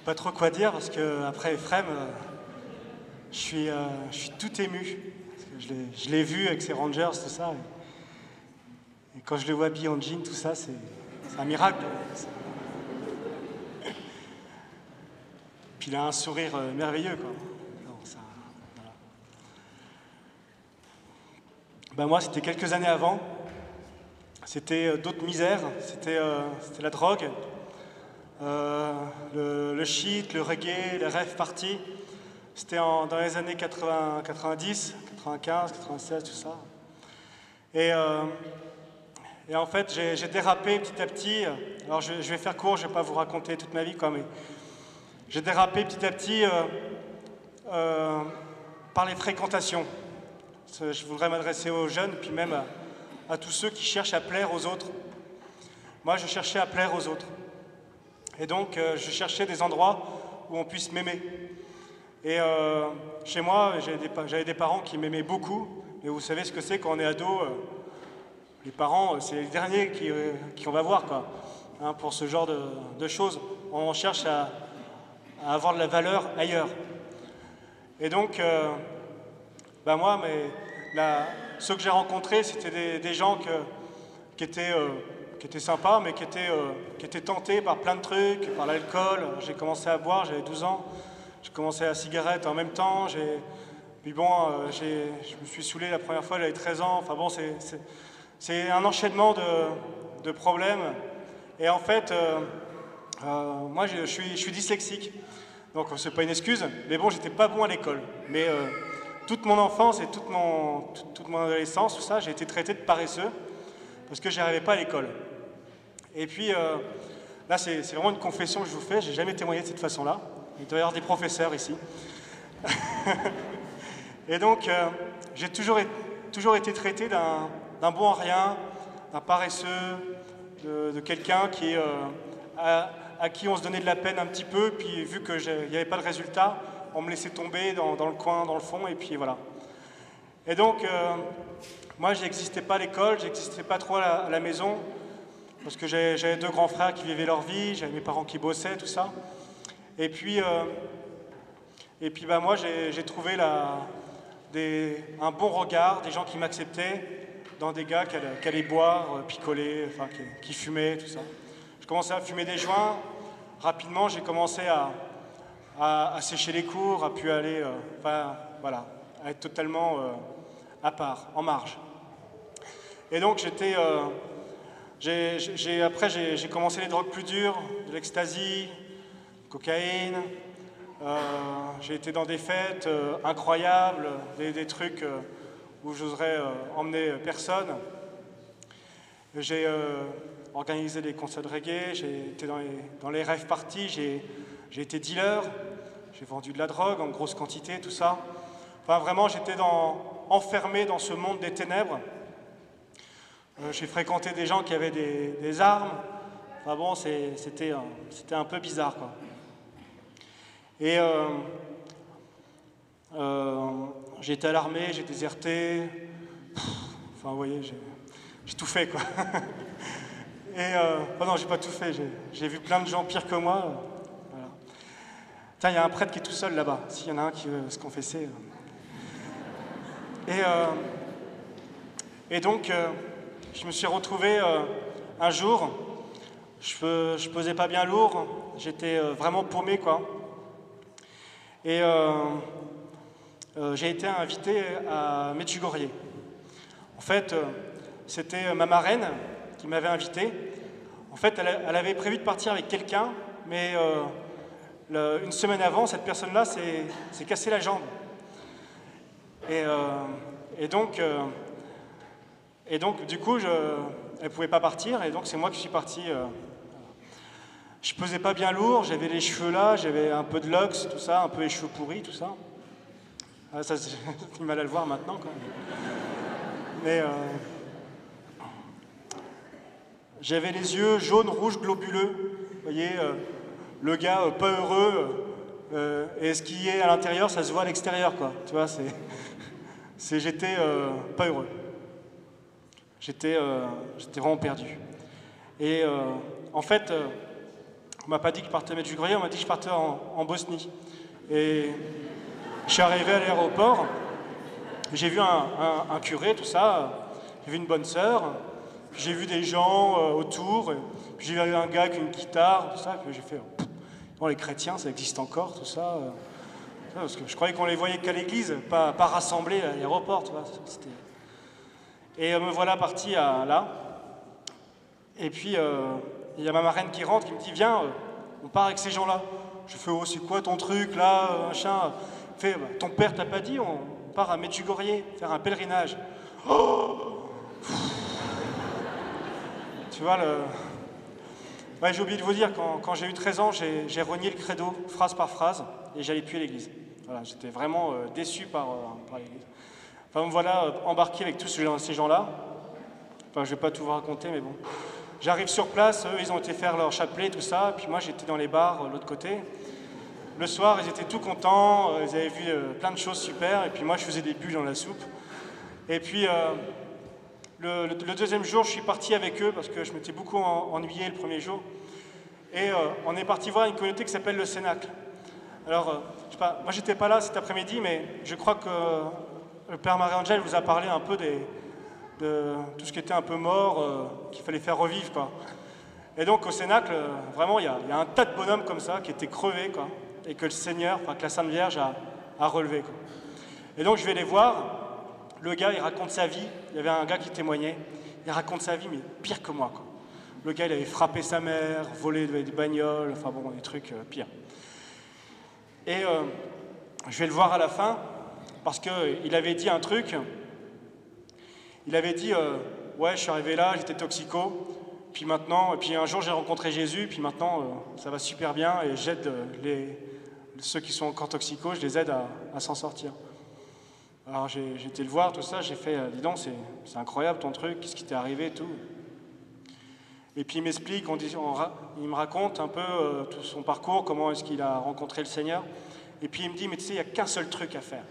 pas trop quoi dire parce que après Ephrem, je suis tout ému. Parce que je l'ai vu avec ses Rangers, tout ça. Et quand je le vois habillé en jean, tout ça, c'est un miracle. Puis il a un sourire merveilleux, quoi. Non, ça, voilà. Ben moi, c'était quelques années avant. C'était d'autres misères. C'était la drogue, le shit, le reggae, les rave parties. C'était dans les années 80, 90, 95, 96, tout ça. Et en fait, j'ai dérapé petit à petit. Alors, je vais faire court, je ne vais pas vous raconter toute ma vie, quoi, mais j'ai dérapé petit à petit par les fréquentations. Je voudrais m'adresser aux jeunes, puis même à tous ceux qui cherchent à plaire aux autres. Moi, je cherchais à plaire aux autres. Et donc, je cherchais des endroits où on puisse m'aimer. Et chez moi, j'avais des parents qui m'aimaient beaucoup. Et vous savez ce que c'est quand on est ado, les parents, c'est les derniers qui on va voir, quoi, hein, pour ce genre de choses. On cherche à avoir de la valeur ailleurs. Et donc, moi, ceux que j'ai rencontrés, c'était des gens qui étaient sympas, mais qui étaient tentés par plein de trucs, par l'alcool. J'ai commencé à boire, j'avais 12 ans. J'ai commencé la cigarette en même temps. Puis bon, je me suis saoulé la première fois, j'avais 13 ans. Enfin bon, c'est un enchaînement de problèmes. Et en fait, moi, je suis dyslexique. Donc, c'est pas une excuse. Mais bon, j'étais pas bon à l'école. Mais toute mon enfance et toute mon adolescence, tout ça, j'ai été traité de paresseux parce que j'y arrivais pas à l'école. Et puis, là, c'est vraiment une confession que je vous fais. J'ai jamais témoigné de cette façon-là. Il doit y avoir des professeurs ici. Et donc, j'ai toujours été traité d'un bon à rien, d'un paresseux, de quelqu'un à qui on se donnait de la peine un petit peu, puis vu qu'il n'y avait pas de résultat, on me laissait tomber dans le coin, dans le fond, et puis voilà. Et donc, moi, je n'existais pas à l'école, je n'existais pas trop à la maison, parce que j'avais deux grands frères qui vivaient leur vie, j'avais mes parents qui bossaient, tout ça. Et puis moi, j'ai trouvé un bon regard, des gens qui m'acceptaient, dans des gars qui allaient boire, picoler, enfin, qui fumaient, tout ça. Je commençais à fumer des joints. Rapidement, j'ai commencé à sécher les cours, à pu aller, voilà, à être totalement à part, en marge. Et donc, après, j'ai commencé les drogues plus dures, de l'ecstasy, cocaïne, j'ai été dans des fêtes incroyables, des trucs où j'oserais emmener personne. J'ai organisé des concerts de reggae, j'ai été dans les rave parties, j'ai été dealer, j'ai vendu de la drogue en grosse quantité, tout ça. Enfin, vraiment, j'étais enfermé dans ce monde des ténèbres. J'ai fréquenté des gens qui avaient des armes. Enfin bon, c'était un peu bizarre, quoi. Et j'ai été à l'armée, j'ai déserté. Enfin, vous voyez, j'ai tout fait, quoi. Et non, j'ai pas tout fait. J'ai vu plein de gens pires que moi. Voilà. Tiens, il y a un prêtre qui est tout seul là-bas. S'il y en a un qui veut se confesser. Et donc, je me suis retrouvé un jour. Je pesais pas bien lourd. J'étais vraiment paumé, quoi. Et j'ai été invité à Medjugorje. En fait, c'était ma marraine qui m'avait invité. En fait, elle avait prévu de partir avec quelqu'un, mais une semaine avant, cette personne-là s'est cassé la jambe. Et donc, du coup, elle ne pouvait pas partir, et donc c'est moi qui suis parti. Je pesais pas bien lourd, j'avais les cheveux là, j'avais un peu de lox, tout ça, un peu les cheveux pourris, tout ça. Ah, ça, c'est mal à le voir maintenant, quand même. Mais j'avais les yeux jaunes, rouges, globuleux. Vous voyez, le gars pas heureux, et ce qui est à l'intérieur, ça se voit à l'extérieur, quoi. Tu vois, j'étais pas heureux. J'étais vraiment perdu. Et en fait, On m'a pas dit que je partais à Medjugorje, on m'a dit que je partais en Bosnie. Et je suis arrivé à l'aéroport, j'ai vu un curé, tout ça, j'ai vu une bonne sœur, j'ai vu des gens autour, puis j'ai vu un gars avec une guitare, tout ça, puis j'ai fait, bon, les chrétiens, ça existe encore, tout ça. Parce que je croyais qu'on les voyait qu'à l'église, pas rassemblés à l'aéroport, tu vois. Et me voilà parti là. Et puis, il y a ma marraine qui rentre, qui me dit, viens, on part avec ces gens-là. Je fais, oh, c'est quoi ton truc, là, machin. Fait, bah, ton père t'a pas dit, on part à Medjugorje, faire un pèlerinage. Oh, tu vois, ouais, j'ai oublié de vous dire, quand j'ai eu 13 ans, j'ai renié le credo, phrase par phrase, et j'allais plus à l'église. Voilà, j'étais vraiment déçu par l'église. Enfin, me voilà embarqué avec tous ces gens-là. Enfin, je vais pas tout vous raconter, mais bon. J'arrive sur place, eux, ils ont été faire leur chapelet, tout ça, puis moi, j'étais dans les bars, de l'autre côté. Le soir, ils étaient tout contents, ils avaient vu plein de choses super, et puis moi, je faisais des bulles dans la soupe. Et puis, le deuxième jour, je suis parti avec eux, parce que je m'étais beaucoup ennuyé le premier jour. Et on est parti voir une communauté qui s'appelle le Cénacle. Alors, je sais pas, moi, j'étais pas là cet après-midi, mais je crois que le Père Marie-Angèle vous a parlé un peu de tout ce qui était un peu mort, qu'il fallait faire revivre, quoi. Et donc, au Cénacle, vraiment, il y a un tas de bonhommes comme ça, qui étaient crevés, quoi, et que le Seigneur, enfin, que la Sainte Vierge a relevé, quoi. Et donc, je vais les voir. Le gars, il raconte sa vie. Il y avait un gars qui témoignait. Il raconte sa vie, mais pire que moi, quoi. Le gars, il avait frappé sa mère, volé des bagnoles, enfin bon, des trucs pires. Et je vais le voir à la fin, parce qu'il avait dit un truc. Il avait dit, ouais, je suis arrivé là, j'étais toxico, puis maintenant, et puis un jour j'ai rencontré Jésus, puis maintenant ça va super bien, et j'aide ceux qui sont encore toxicos, je les aide à s'en sortir. Alors j'ai été le voir, tout ça, j'ai fait, dis donc, c'est incroyable ton truc, qu'est-ce qui t'est arrivé, tout. Et puis il m'explique, il me raconte un peu tout son parcours, comment est-ce qu'il a rencontré le Seigneur. Et puis il me dit, mais tu sais, il n'y a qu'un seul truc à faire.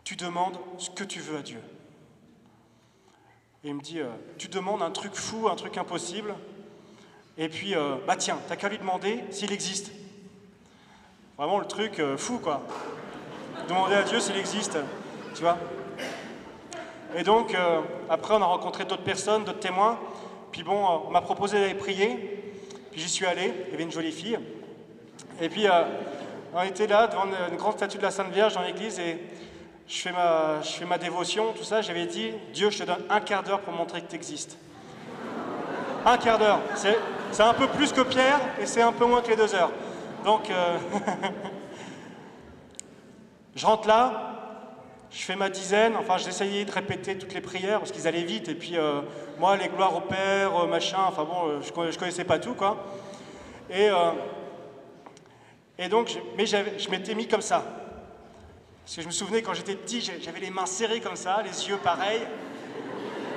Tu demandes ce que tu veux à Dieu. Et il me dit, tu demandes un truc fou, un truc impossible, et puis, bah tiens, t'as qu'à lui demander s'il existe. Vraiment le truc fou, quoi. Demander à Dieu s'il existe, tu vois. Et donc, après, on a rencontré d'autres personnes, d'autres témoins, puis bon, on m'a proposé d'aller prier, puis j'y suis allé, il y avait une jolie fille, et puis on était là, devant une grande statue de la Sainte Vierge dans l'église, et je fais ma dévotion, tout ça, j'avais dit, Dieu, je te donne un quart d'heure pour montrer que tu existes. Un quart d'heure, c'est un peu plus que Pierre, et c'est un peu moins que les 2 heures. Donc, je rentre là, je fais ma dizaine, enfin j'essayais de répéter toutes les prières, parce qu'ils allaient vite, et puis moi, les gloires au Père, machin, enfin bon, je connaissais pas tout, quoi. Et donc, je m'étais mis comme ça. Parce que je me souvenais, quand j'étais petit, j'avais les mains serrées comme ça, les yeux pareils,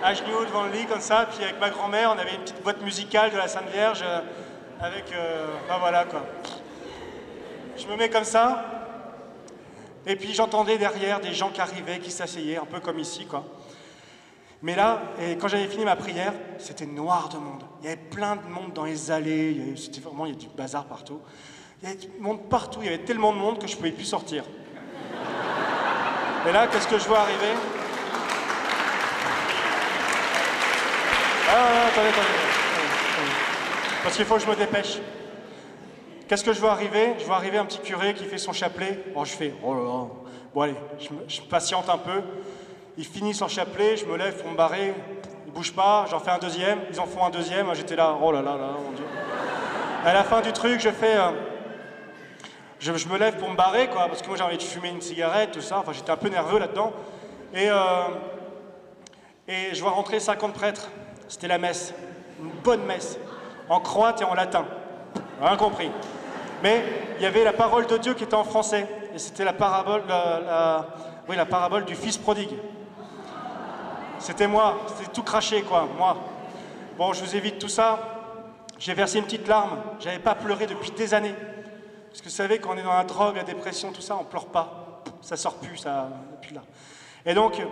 à genoux devant le lit comme ça, puis avec ma grand-mère, on avait une petite boîte musicale de la Sainte Vierge, avec, ben voilà, quoi. Je me mets comme ça, et puis j'entendais derrière des gens qui arrivaient, qui s'asseyaient, un peu comme ici, quoi. Mais là, et quand j'avais fini ma prière, c'était noir de monde. Il y avait plein de monde dans les allées, il y a du bazar partout. Il y avait du monde partout, il y avait tellement de monde que je ne pouvais plus sortir. Et là, qu'est-ce que je vois arriver? Ah, attendez. Parce qu'il faut que je me dépêche. Qu'est-ce que je vois arriver? Je vois arriver un petit curé qui fait son chapelet. Oh, je fais, oh là là. Bon, allez, je patiente un peu. Il finit son chapelet, je me lève pour me barrer. Il bouge pas, j'en fais un deuxième. Ils en font un deuxième. J'étais là, oh là là, mon Dieu. À la fin du truc, je fais... Je me lève pour me barrer, quoi, parce que moi j'ai envie de fumer une cigarette, tout ça. Enfin, j'étais un peu nerveux là-dedans. Et je vois rentrer 50 prêtres. C'était la messe. Une bonne messe. En croate et en latin. Rien compris. Mais il y avait la parole de Dieu qui était en français. Et c'était la parabole, la parabole du fils prodigue. C'était moi. C'était tout craché, quoi, moi. Bon, je vous évite tout ça. J'ai versé une petite larme. J'avais pas pleuré depuis des années. Parce que vous savez, quand on est dans la drogue, la dépression, tout ça, on ne pleure pas. Ça sort plus, ça depuis là. Et donc,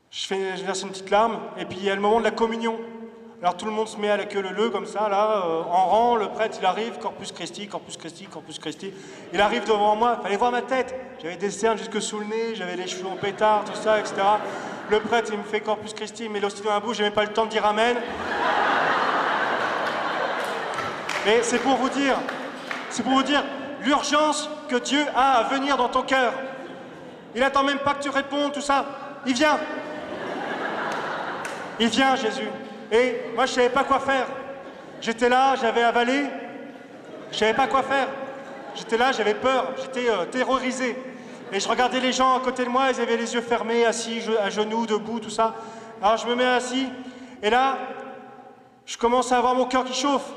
je verse une petite larme, et puis il y a le moment de la communion. Alors tout le monde se met à la queue leu comme ça, là, en rang, le prêtre il arrive, Corpus Christi, Corpus Christi, Corpus Christi. Il arrive devant moi, il fallait voir ma tête. J'avais des cernes jusque sous le nez, j'avais les cheveux en pétard, tout ça, etc. Le prêtre il me fait Corpus Christi, il met l'hostie dans la bouche, j'ai même pas le temps de dire amen. Mais c'est pour vous dire l'urgence que Dieu a à venir dans ton cœur. Il attend même pas que tu répondes, tout ça. Il vient. Il vient, Jésus. Et moi, je savais pas quoi faire. J'étais là, j'avais avalé. Je savais pas quoi faire. J'étais là, j'avais peur. J'étais terrorisé. Et je regardais les gens à côté de moi, ils avaient les yeux fermés, assis, à genoux, debout, tout ça. Alors je me mets assis. Et là, je commence à avoir mon cœur qui chauffe.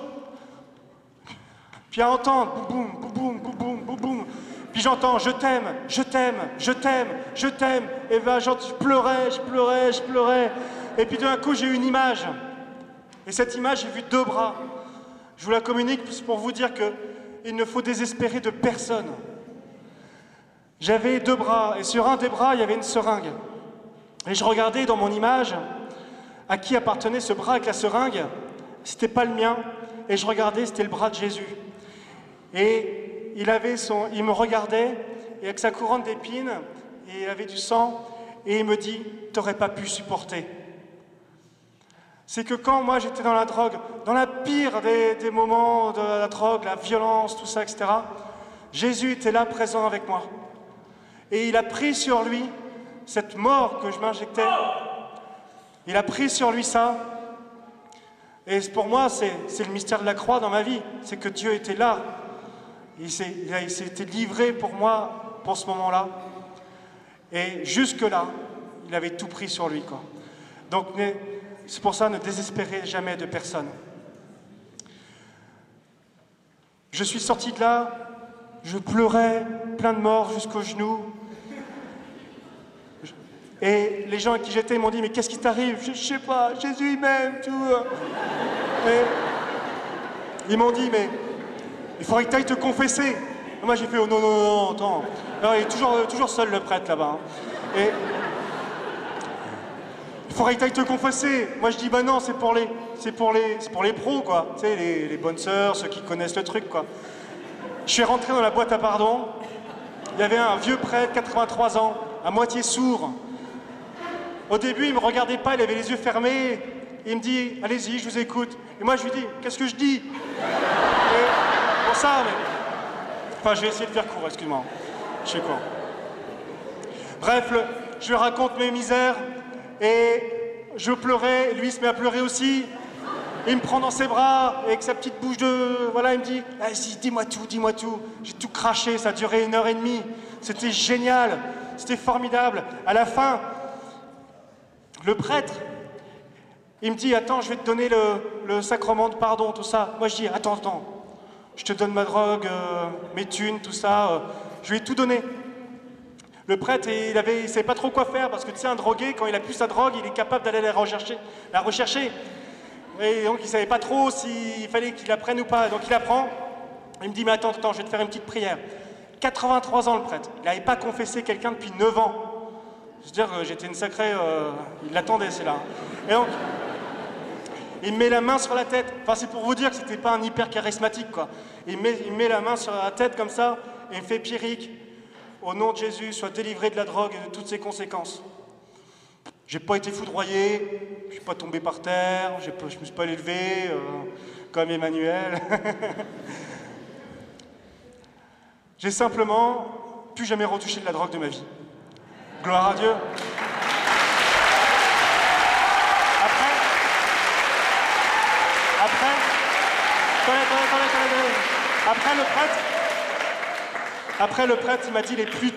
Puis à entendre, boum, boum, boum, boum, boum, boum, boum. Puis j'entends, je t'aime, je t'aime, je t'aime, je t'aime. Et ben, je pleurais, je pleurais, je pleurais. Et puis d'un coup, j'ai eu une image. Et cette image, j'ai vu 2 bras. Je vous la communique pour vous dire qu'il ne faut désespérer de personne. J'avais 2 bras, et sur un des bras, il y avait une seringue. Et je regardais dans mon image à qui appartenait ce bras avec la seringue. C'était pas le mien. Et je regardais, c'était le bras de Jésus. Et il me regardait, et avec sa couronne d'épines, et il avait du sang, et il me dit, t'aurais pas pu supporter. C'est que quand moi j'étais dans la drogue, dans la pire des moments de la drogue, la violence, tout ça, etc., Jésus était là, présent avec moi. Et il a pris sur lui cette mort que je m'injectais. Il a pris sur lui ça. Et pour moi, c'est le mystère de la croix dans ma vie. C'est que Dieu était là. Il s'était livré pour moi, pour ce moment-là. Et jusque-là, il avait tout pris sur lui, quoi. Donc, c'est pour ça, ne désespérez jamais de personne. Je suis sorti de là, je pleurais, plein de morts jusqu'aux genoux. Et les gens avec qui j'étais m'ont dit, mais qu'est-ce qui t'arrive? Je sais pas, Jésus il m'aime, tout. Et ils m'ont dit, mais il faudrait que tu ailles te confesser. Et moi j'ai fait, oh non, non, non, attends. Alors, il est toujours seul le prêtre là-bas. Hein. Et il faudrait que tu ailles te confesser. Moi je dis, bah non, c'est pour les pros, quoi. Tu sais, les bonnes sœurs, ceux qui connaissent le truc, quoi. Je suis rentré dans la boîte à pardon. Il y avait un vieux prêtre, 83 ans, à moitié sourd. Au début, il me regardait pas, il avait les yeux fermés. Il me dit, allez-y, je vous écoute. Et moi, je lui dis, qu'est-ce que je dis? Et pour ça, mais... Enfin, je vais essayer de faire court, excuse-moi. Je sais quoi. Bref, je lui raconte mes misères. Et je pleurais, et lui, il se met à pleurer aussi. Il me prend dans ses bras, avec sa petite bouche de... Voilà, il me dit, vas-y, dis-moi tout, dis-moi tout. J'ai tout craché, ça a duré 1h30. C'était génial, c'était formidable. À la fin... Le prêtre, il me dit, attends, je vais te donner le sacrement de pardon, tout ça. Moi, je dis, attends, je te donne ma drogue, mes thunes, tout ça. Je lui ai tout donné. Le prêtre, il savait pas trop quoi faire, parce que tu sais, un drogué, quand il a plus sa drogue, il est capable d'aller la rechercher. Et donc, il savait pas trop s'il fallait qu'il la prenne ou pas. Donc, il la prend. Il me dit, mais attends, je vais te faire une petite prière. 83 ans, le prêtre. Il n'avait pas confessé quelqu'un depuis 9 ans. C'est-à-dire que j'étais une sacrée... il l'attendait, c'est là. Et donc, il me met la main sur la tête. Enfin, c'est pour vous dire que c'était pas un hyper charismatique, quoi. Il me met la main sur la tête comme ça, et il me fait, Pierrick, au nom de Jésus, sois délivré de la drogue et de toutes ses conséquences. J'ai pas été foudroyé, je suis pas tombé par terre, je me suis pas élevé comme Emmanuel. J'ai simplement plus jamais retouché de la drogue de ma vie. Gloire à Dieu. Après le prêtre, il m'a dit les plus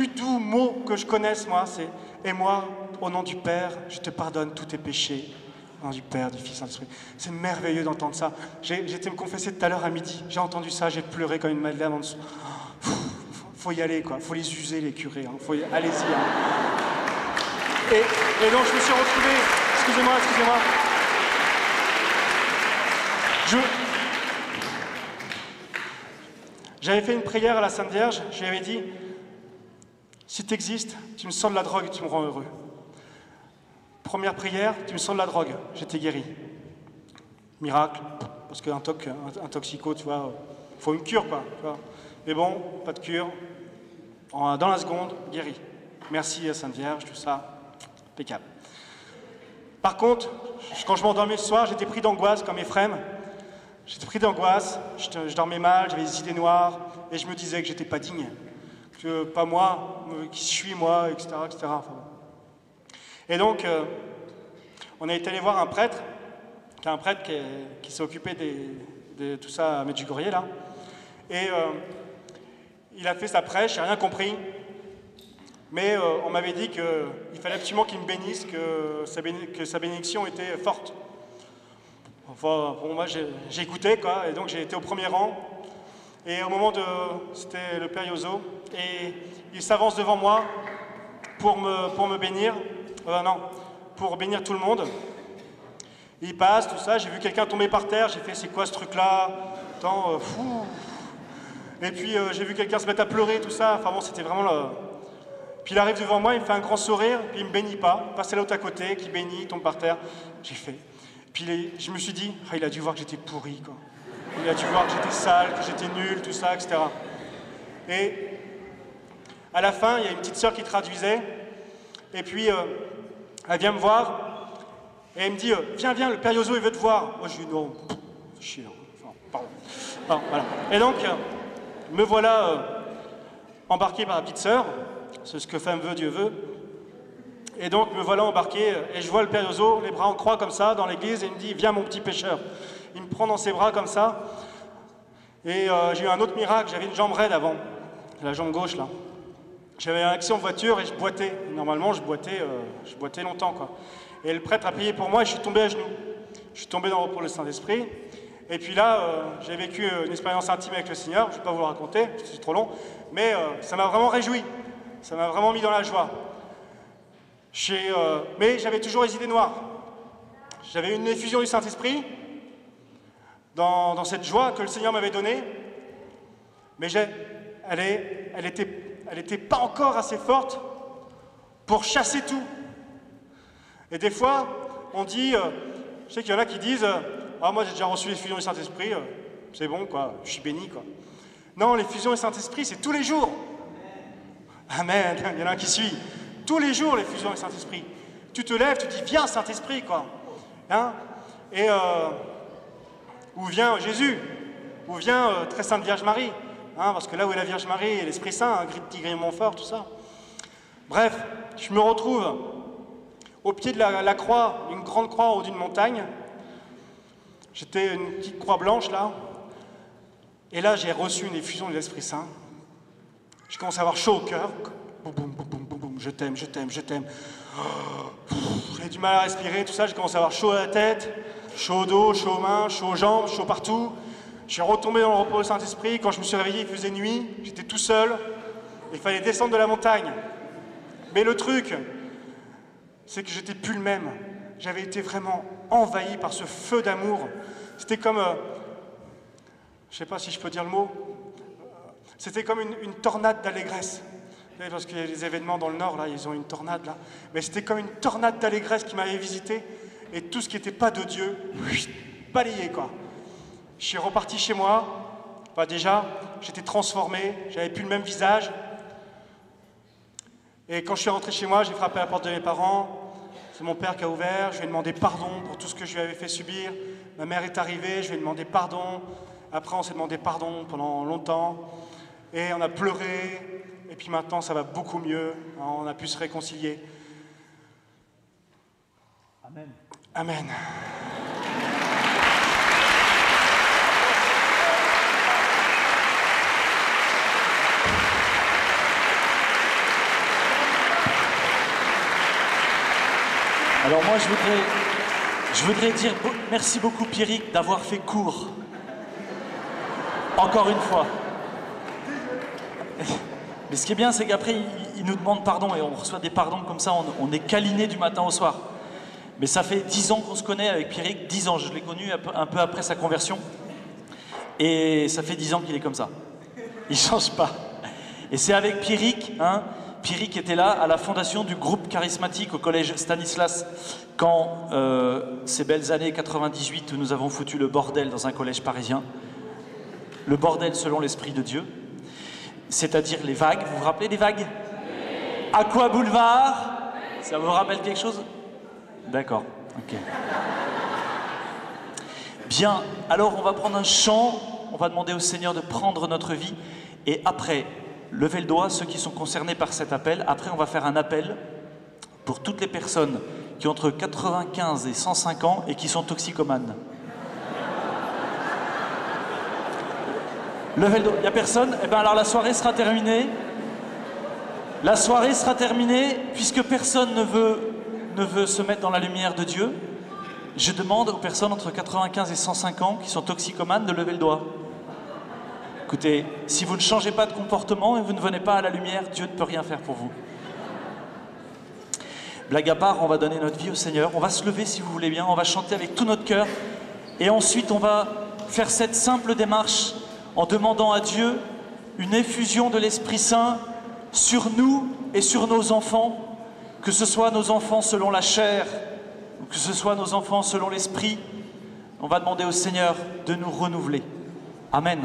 doux mots que je connaisse, moi, c'est « Et moi, au nom du Père, je te pardonne tous tes péchés. » Au nom du Père, du Fils et de l'Esprit. C'est merveilleux d'entendre ça. J'étais me confesser tout à l'heure à midi. J'ai entendu ça, j'ai pleuré comme une madeleine en dessous. Faut y aller, quoi. Faut les user, les curés. Hein. Allez-y. Hein. Et donc, je me suis retrouvé... Excusez-moi. J'avais fait une prière à la Sainte Vierge. Je lui avais dit, si tu existes, tu me sors de la drogue et tu me rends heureux. Première prière, tu me sors de la drogue. J'étais guéri. Miracle, parce qu'un toxico, tu vois, faut une cure, quoi. Tu vois. Mais bon, pas de cure. Dans la seconde, guéri. Merci à Sainte Vierge, tout ça, impeccable. Par contre, quand je m'endormais ce soir, j'étais pris d'angoisse comme Ephrem. J'étais pris d'angoisse, je dormais mal, j'avais des idées noires, et je me disais que j'étais pas digne. Que pas moi, qui suis moi, etc. etc. Enfin, bon. Et donc, on a été allé voir un prêtre, qui s'est occupé de tout ça à Medjugorje, là. Et il a fait sa prêche, j'ai rien compris. Mais on m'avait dit qu'il fallait absolument qu'il me bénisse, que sa bénédiction était forte. Enfin, bon, moi j'ai écouté, quoi, et donc j'ai été au premier rang. Et au moment c'était le Père Yozo, et il s'avance devant moi pour me bénir. Non, pour bénir tout le monde. Il passe, tout ça, j'ai vu quelqu'un tomber par terre, j'ai fait c'est quoi ce truc-là? Attends, fou. Et puis j'ai vu quelqu'un se mettre à pleurer, tout ça, enfin bon, c'était vraiment là. Puis il arrive devant moi, il me fait un grand sourire, puis il me bénit pas, il passe à l'autre à côté, qui bénit, il tombe par terre. J'ai fait. Puis je me suis dit, ah, il a dû voir que j'étais pourri, quoi. Il a dû voir que j'étais sale, que j'étais nul, tout ça, etc. Et à la fin, il y a une petite sœur qui traduisait, et puis elle vient me voir, et elle me dit, viens, le Père Yozo, il veut te voir. Moi, je dis, non, chier, enfin, pardon. Enfin, voilà. Et donc, me voilà embarqué par la petite sœur, c'est ce que femme veut, Dieu veut. Et donc, me voilà embarqué, et je vois le Père Yozo, les bras en croix comme ça, dans l'église, et il me dit, viens mon petit pécheur. Il me prend dans ses bras comme ça, et j'ai eu un autre miracle, j'avais une jambe raide avant, la jambe gauche, là. J'avais un accident de voiture et je boitais. Normalement, je boitais longtemps, quoi. Et le prêtre a prié pour moi et je suis tombé à genoux. Je suis tombé dans le repos du Saint-Esprit. Et puis là, j'ai vécu une expérience intime avec le Seigneur. Je ne vais pas vous le raconter, parce que c'est trop long. Mais ça m'a vraiment réjoui. Ça m'a vraiment mis dans la joie. Mais j'avais toujours les idées noires. J'avais une effusion du Saint-Esprit dans cette joie que le Seigneur m'avait donnée. Mais elle était pas encore assez forte pour chasser tout. Et des fois, on dit, je sais qu'il y en a qui disent, ah moi j'ai déjà reçu l'effusion du Saint-Esprit, c'est bon quoi, je suis béni quoi. Non, l'effusion du Saint-Esprit, c'est tous les jours. Amen, il y en a un qui suit. Tous les jours l'effusion du Saint-Esprit. Tu te lèves, tu dis, viens Saint-Esprit quoi. Hein? Et où vient Jésus, où vient très sainte Vierge Marie. Hein, parce que là où est la Vierge Marie et l'Esprit Saint, un petit grille Montfort, tout ça. Bref, je me retrouve au pied de la croix, une grande croix en haut d'une montagne. J'étais une petite croix blanche là. Et là, j'ai reçu une effusion de l'Esprit Saint. Je commence à avoir chaud au cœur. Boum, boum, boum, boum, boum, boum. Je t'aime, je t'aime, je t'aime. J'ai du mal à respirer, tout ça. J'ai commencé à avoir chaud à la tête, chaud au dos, chaud aux mains, chaud aux jambes, chaud partout. Je suis retombé dans le repos du Saint-Esprit. Quand je me suis réveillé, il faisait nuit. J'étais tout seul. Il fallait descendre de la montagne. Mais le truc, c'est que j'étais plus le même. J'avais été vraiment envahi par ce feu d'amour. C'était comme... je ne sais pas si je peux dire le mot. C'était comme une tornade d'allégresse. Vous savez, parce qu'il y a des événements dans le Nord, là, ils ont une tornade, là. Mais c'était comme une tornade d'allégresse qui m'avait visité. Et tout ce qui n'était pas de Dieu, balayé, quoi. Je suis reparti chez moi. Bah déjà, j'étais transformé, j'avais plus le même visage. Et quand je suis rentré chez moi, j'ai frappé à la porte de mes parents. C'est mon père qui a ouvert, je lui ai demandé pardon pour tout ce que je lui avais fait subir. Ma mère est arrivée, je lui ai demandé pardon. Après, on s'est demandé pardon pendant longtemps. Et on a pleuré. Et puis maintenant, ça va beaucoup mieux. On a pu se réconcilier. Amen. Amen. Alors moi, je voudrais dire merci beaucoup Pierrick d'avoir fait court. Encore une fois. Mais ce qui est bien, c'est qu'après, il nous demande pardon et on reçoit des pardons comme ça, on est câliné du matin au soir. Mais ça fait 10 ans qu'on se connaît avec Pierrick, 10 ans. Je l'ai connu un peu après sa conversion. Et ça fait 10 ans qu'il est comme ça. Il ne change pas. Et c'est avec Pierrick, hein, Pierrick était là à la fondation du groupe charismatique au collège Stanislas quand ces belles années 98 où nous avons foutu le bordel dans un collège parisien. Le bordel selon l'Esprit de Dieu, c'est-à-dire les vagues. Vous vous rappelez des vagues? Aqua Boulevard, ça vous rappelle quelque chose? D'accord, ok. Bien, alors on va prendre un chant, on va demander au Seigneur de prendre notre vie, et après, levez le doigt, ceux qui sont concernés par cet appel. Après, on va faire un appel pour toutes les personnes qui ont entre 95 et 105 ans et qui sont toxicomanes. Levez le doigt. Il n'y a personne? Eh bien alors la soirée sera terminée. La soirée sera terminée, puisque personne ne veut se mettre dans la lumière de Dieu. Je demande aux personnes entre 95 et 105 ans qui sont toxicomanes de lever le doigt. Écoutez, si vous ne changez pas de comportement et vous ne venez pas à la lumière, Dieu ne peut rien faire pour vous. Blague à part, on va donner notre vie au Seigneur. On va se lever si vous voulez bien, on va chanter avec tout notre cœur. Et ensuite, on va faire cette simple démarche en demandant à Dieu une effusion de l'Esprit Saint sur nous et sur nos enfants, que ce soit nos enfants selon la chair ou que ce soit nos enfants selon l'Esprit. On va demander au Seigneur de nous renouveler. Amen.